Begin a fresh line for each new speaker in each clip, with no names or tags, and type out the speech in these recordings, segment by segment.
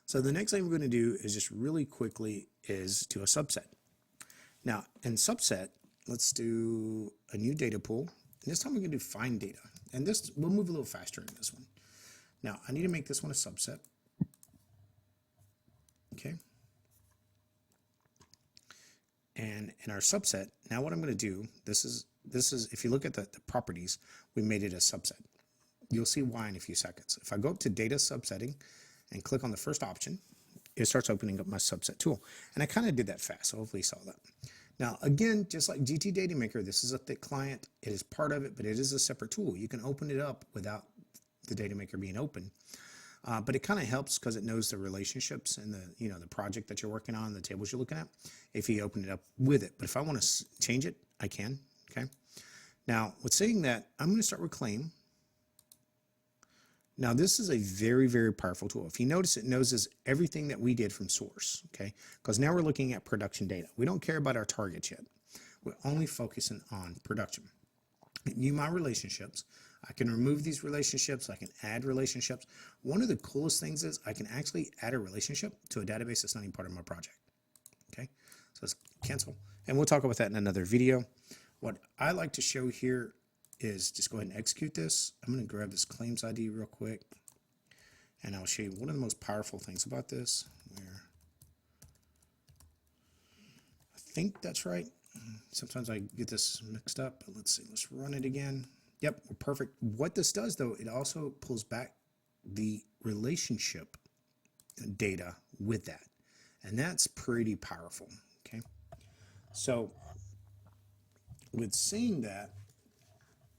So the next thing we're going to do is just really quickly is do a subset. Now in subset, let's do a new data pool. And this time we're going to do find data. And this, we'll move a little faster in this one. Now I need to make this one a subset. Okay. And in our subset, now what I'm going to do, this is if you look at the properties, we made it a subset. You'll see why in a few seconds. If I go up to data subsetting and click on the first option, it starts opening up my subset tool. And I kind of did that fast, so hopefully you saw that. Now, again, just like GT Datamaker, this is a thick client. It is part of it, but it is a separate tool. You can open it up without the Datamaker being open. But it kind of helps because it knows the relationships and the project that you're working on, the tables you're looking at, if you open it up with it. But if I want to change it, I can. Okay. Now, with saying that, I'm going to start with claim. Now, this is a very, very powerful tool. If you notice, it knows everything that we did from source. Okay. Because now we're looking at production data. We don't care about our targets yet. We're only focusing on production. New my relationships. I can remove these relationships. I can add relationships. One of the coolest things is I can actually add a relationship to a database that's not even part of my project. Okay, so let's cancel. And we'll talk about that in another video. What I like to show here is just go ahead and execute this. I'm going to grab this claims ID real quick. And I'll show you one of the most powerful things about this. Where I think that's right. Sometimes I get this mixed up, but let's see. Let's run it again. Yep, we're perfect. What this does, though, it also pulls back the relationship data with that. And that's pretty powerful, okay? So with saying that,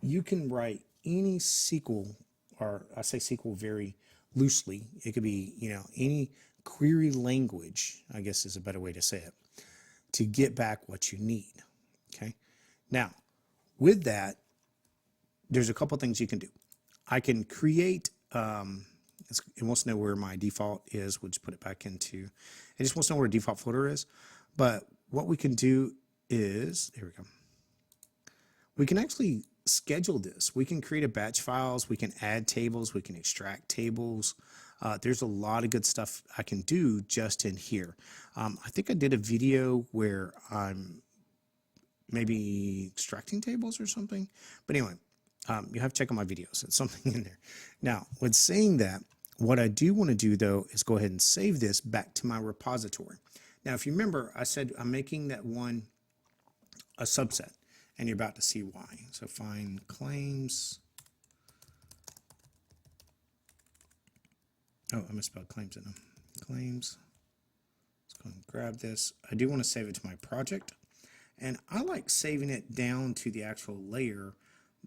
you can write any SQL, or I say SQL very loosely. It could be, any query language, I guess is a better way to say it, to get back what you need, okay? Now, with that, there's a couple things you can do. I can create, it wants to know where my default is. We'll just put it back into, it just wants to know where default folder is. But what we can do is, here we go. We can actually schedule this. We can create a batch files. We can add tables. We can extract tables. There's a lot of good stuff I can do just in here. I think I did a video where I'm maybe extracting tables or something. But anyway, you have to check out my videos. It's something in there. Now, with saying that, what I do want to do, though, is go ahead and save this back to my repository. Now, if you remember, I said I'm making that one a subset, and you're about to see why. So find claims. Oh, I misspelled claims in them. Claims. Let's go and grab this. I do want to save it to my project. And I like saving it down to the actual layer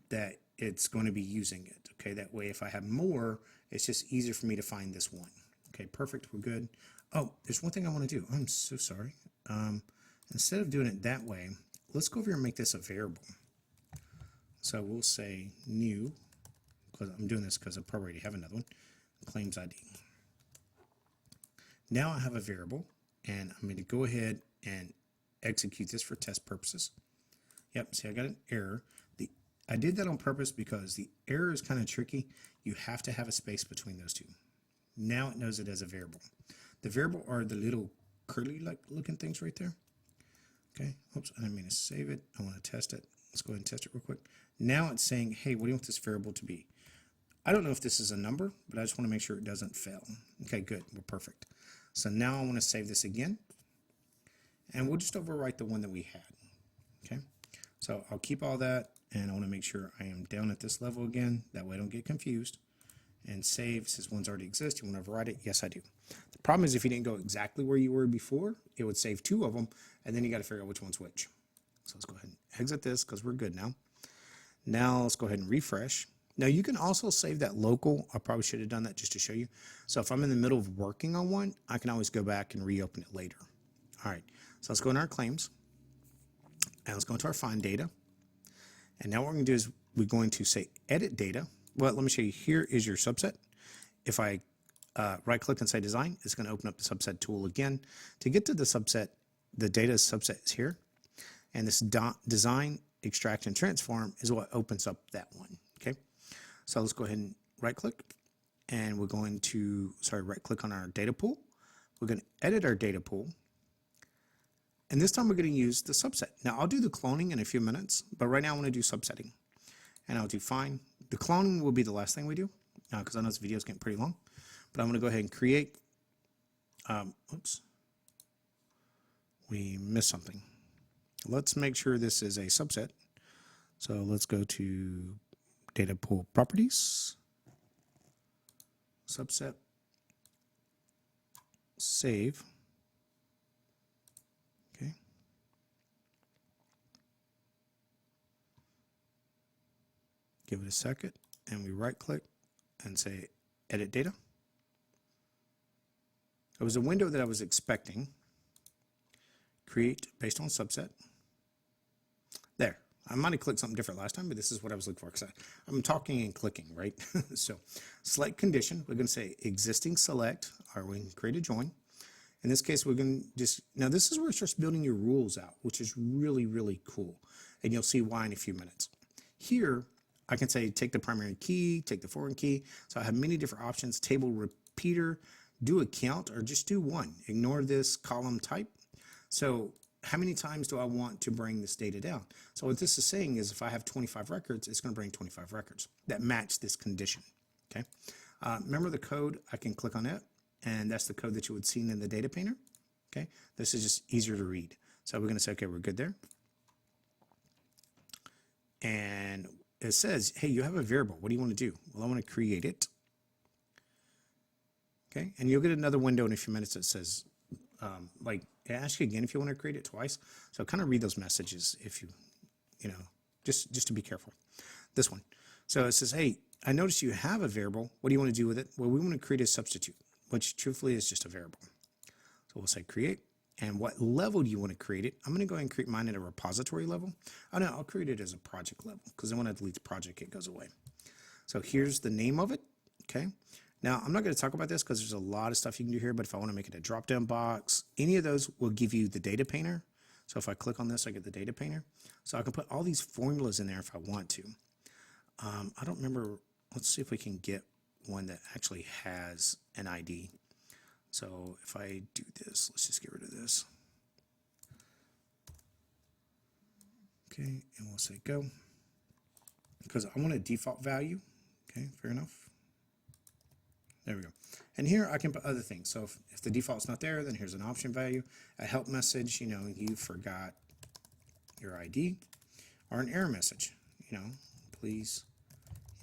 that it's going to be using it. Okay, that way if I have more, it's just easier for me to find this one. Okay, perfect, we're good. Oh, there's one thing I want to do. I'm so sorry. Instead of doing it that way, let's go over here and make this a variable. So we'll say new, because I'm doing this because I probably already have another one, claims ID. Now I have a variable, and I'm going to go ahead and execute this for test purposes. Yep, see I got an error. I did that on purpose because the error is kind of tricky. You have to have a space between those two. Now it knows it as a variable. The variable are the little curly like looking things right there. Okay, oops, I didn't mean to save it. I want to test it. Let's go ahead and test it real quick. Now it's saying, hey, what do you want this variable to be? I don't know if this is a number, but I just want to make sure it doesn't fail. Okay, good, we're perfect. So now I want to save this again. And we'll just overwrite the one that we had. Okay, so I'll keep all that. And I want to make sure I am down at this level again. That way I don't get confused. And save, says ones already exist. You want to override it? Yes, I do. The problem is if you didn't go exactly where you were before, it would save two of them. And then you got to figure out which one's which. So let's go ahead and exit this because we're good now. Now let's go ahead and refresh. Now you can also save that local. I probably should have done that just to show you. So if I'm in the middle of working on one, I can always go back and reopen it later. All right. So let's go into our claims. And let's go into our find data. And now what we're going to do is we're going to say edit data. Well, let me show you. Here is your subset. If I right click and say design, it's going to open up the subset tool again. To get to the subset, the data subset is here. And this design, extract, and transform is what opens up that one. Okay. So let's go ahead and right click. And we're going to, right click on our data pool. we're going to edit our data pool. And this time we're going to use the subset. Now I'll do the cloning in a few minutes, but right now I want to do subsetting. And I'll do fine. The cloning will be the last thing we do, because I know this video is getting pretty long. But I'm going to go ahead and create. Oops. We missed something. Let's make sure this is a subset. So let's go to data pool properties, subset, save. Okay. Give it a second, and we right click and say edit data. It was a window that I was expecting. Create based on subset. There. I might have clicked something different last time, but this is what I was looking for because I'm talking and clicking, right? So select condition. We're going to say existing select, or we can create a join. In this case, we're going to just, now this is where it starts building your rules out, which is really, really cool. And you'll see why in a few minutes. Here, I can say take the primary key, take the foreign key. So I have many different options. Table repeater, do a count, or just do one. Ignore this column type. So how many times do I want to bring this data down? So what this is saying is if I have 25 records, it's going to bring 25 records that match this condition. Okay. Remember the code? I can click on it, and that's the code that you would see in the data painter. Okay. This is just easier to read. So we're going to say, okay, we're good there. And it says, hey, you have a variable. What do you want to do? Well, I want to create it. Okay. And you'll get another window in a few minutes that says, like, it asks you again if you want to create it twice. So kind of read those messages if you know, just to be careful. This one. So it says, hey, I noticed you have a variable. What do you want to do with it? Well, we want to create a substitute, which truthfully is just a variable. So we'll say create. And what level do you want to create it? I'm going to go ahead and create mine at a repository level. Oh no, I'll create it as a project level because then when I delete the project, it goes away. So here's the name of it. Okay. Now, I'm not going to talk about this because there's a lot of stuff you can do here, but if I want to make it a drop-down box, any of those will give you the data painter. So if I click on this, I get the data painter. So I can put all these formulas in there if I want to. I don't remember. Let's see if we can get one that actually has an ID. So if I do this, let's just get rid of this. Okay, and we'll say go. Because I want a default value. Okay, fair enough. There we go. And here I can put other things. So if the default's not there, then here's an option value, a help message, you know, you forgot your ID, or an error message, you know, please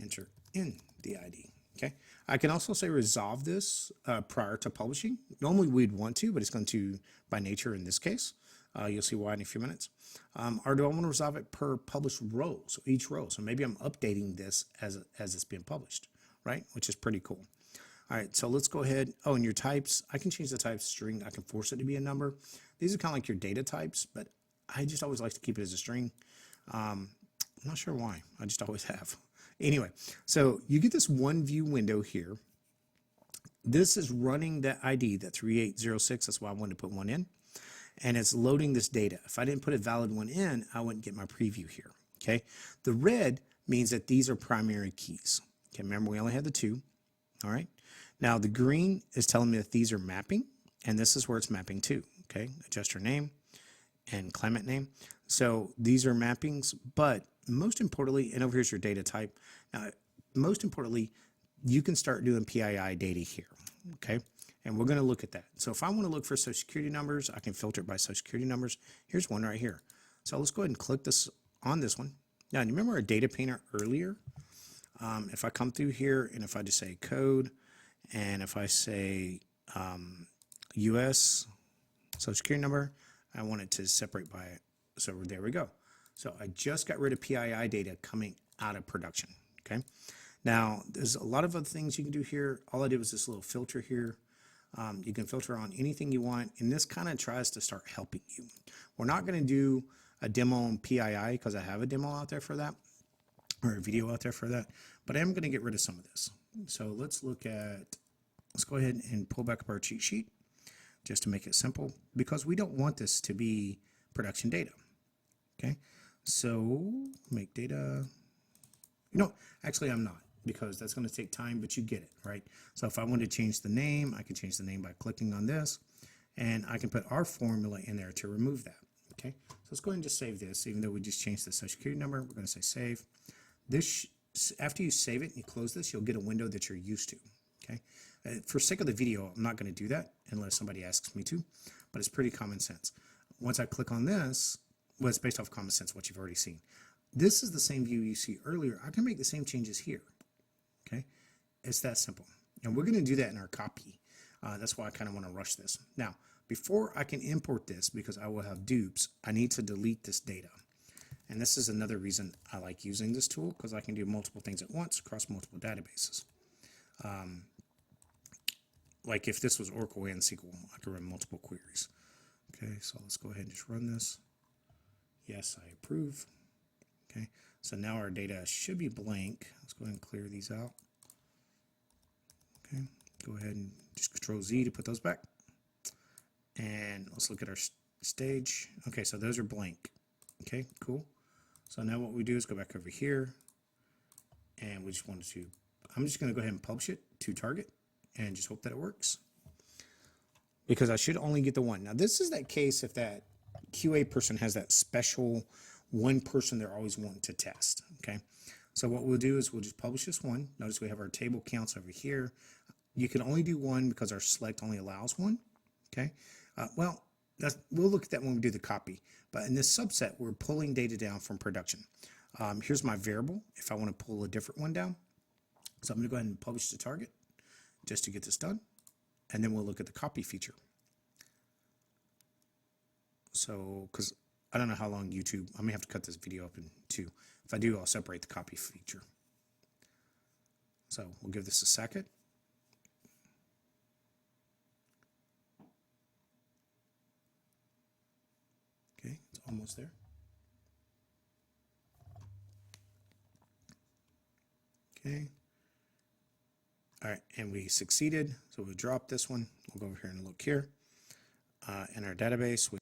enter in the ID. Okay. I can also say resolve this prior to publishing. Normally we'd want to, but it's going to by nature in this case. You'll see why in a few minutes. Or do I want to resolve it per published row? So each row. So maybe I'm updating this as it's being published, right? Which is pretty cool. All right, so let's go ahead. Oh, and your types, I can change the type string. I can force it to be a number. These are kind of like your data types, but I just always like to keep it as a string. I'm not sure why. I just always have. Anyway, so you get this one view window here. This is running that ID, that 3806. That's why I wanted to put one in. And it's loading this data. If I didn't put a valid one in, I wouldn't get my preview here. Okay. The red means that these are primary keys. Okay. Remember, we only had the two. All right. Now the green is telling me that these are mapping, and this is where it's mapping to. Okay, adjuster name and claimant name. So these are mappings, but most importantly, and over here's your data type. Now, most importantly, you can start doing PII data here. Okay, and we're going to look at that. So if I want to look for social security numbers, I can filter it by social security numbers. Here's one right here. So let's go ahead and click this on this one. Now, you remember our data painter earlier? If I come through here and if I just say code, and if I say US social security number, I want it to separate by it. So there we go. So I just got rid of PII data coming out of production. Okay. Now there's a lot of other things you can do here. All I did was this little filter here. You can filter on anything you want, and this kind of tries to start helping you. We're not going to do a demo on PII because I have a demo out there for that, or a video out there for that, but I am going to get rid of some of this. So let's go ahead and pull back up our cheat sheet just to make it simple, because we don't want this to be production data. Okay, so make data. No, actually I'm not. because that's going to take time, but you get it, right? So if I want to change the name, I can change the name by clicking on this, and I can put our formula in there to remove that. Okay, so let's go ahead and just save this. Even though we just changed the social security number, we're going to say save. This, after you save it and you close this, you'll get a window that you're used to. Okay, for sake of the video, I'm not going to do that unless somebody asks me to, but it's pretty common sense. Once I click on this, well, it's based off common sense, what you've already seen. This is the same view you see earlier. I can make the same changes here. Okay, it's that simple. And we're going to do that in our copy. That's why I kind of want to rush this. Now, before I can import this, because I will have dupes, I need to delete this data. And this is another reason I like using this tool, because I can do multiple things at once across multiple databases. Like if this was Oracle and SQL, I could run multiple queries. Okay, so let's go ahead and just run this. Yes, I approve. Okay, so now our data should be blank. Let's go ahead and clear these out. Okay, go ahead and just Control Z to put those back. And let's look at our stage. Okay, so those are blank. Okay, cool. So now what we do is go back over here, and we just wanted to, I'm just going to go ahead and publish it to target and just hope that it works, because I should only get the one. Now this is that case if that QA person has that special one person they're always wanting to test. Okay, so what we'll do is we'll just publish this one. Notice we have our table counts over here. You can only do one because our select only allows one. Okay, well, we'll look at that when we do the copy. But in this subset, we're pulling data down from production. Here's my variable if I want to pull a different one down. So I'm going to go ahead and publish to target just to get this done. And then we'll look at the copy feature. So, because I don't know how long YouTube, I may have to cut this video up in two. If I do, I'll separate the copy feature. So we'll give this a second. Okay, it's almost there. Okay. All right, and we succeeded. So we'll drop this one. We'll go over here and look here in our database.